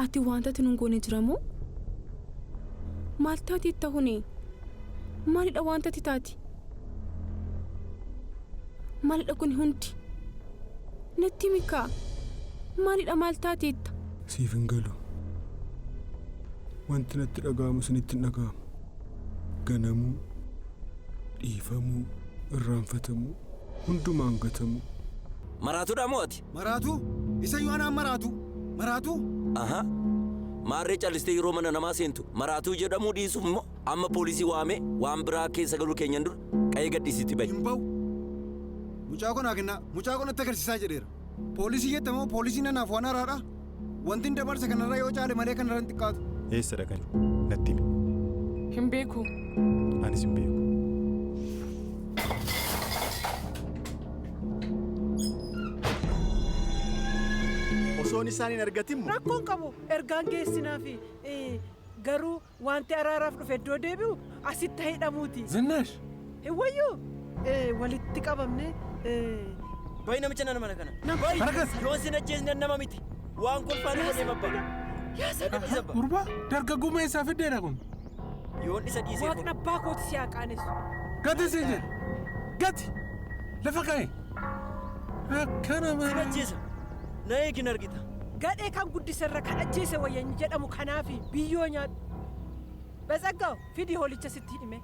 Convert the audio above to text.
ati wanta tinungoone jiramoo maal taati ta'uni maalidha wanta taati maalidha kun hundi natti mika maalidha maal taati siif hin galu wanti natti dhaga'amu sinitti hin dhaga'amu ganamuu dhiifamuu irraanfatamuu hundumaan gatamuu maraatuudha mooti maraatu isa yoonaan maraatu aha maarree callistee yeroo mana namaa seentu maraatuu jedhamuu dhiisuuf immoo amma poolisii waamee waan biraa keessa galuu keenyan dura qa'ee gadhiisitti bahe hin ba'u mucaa konaa kennaa mucaa konatti agarsiisaa jedheera poolisii jettamoo poolisiin nanaaf waan haraadha wanti dabarsa kanarra yoo caale malee kanarra hin xiqqaatu eessadha kan natti hin beeku anis hin beeku osoon isaaniin argatin rakkoon qabu ergaan geessinaa fi garuu wanti araaraaf dhufe iddoo deebi'u asitti hidhamuuti Zinnash wayyuu walitti qabamne bayi namicha nana mana kana Barakas yoon sin ajjeesne nama miti waan kolfaanii godhee babba yaa sana isabba Gurba dargaggummaa isaa fiddeedha kun yoon isa dhiisee waaqni abbaa kooti si haaqaanessu gati siin jedhe gati lafa ka'e akkana sin ajjeesa na eegin argita gadhee kan guddisarra kan ajjeese wayyan jedhamu kanaafi biyyoo nyaadhu Bezaggaw fidi holicha sitti hidhime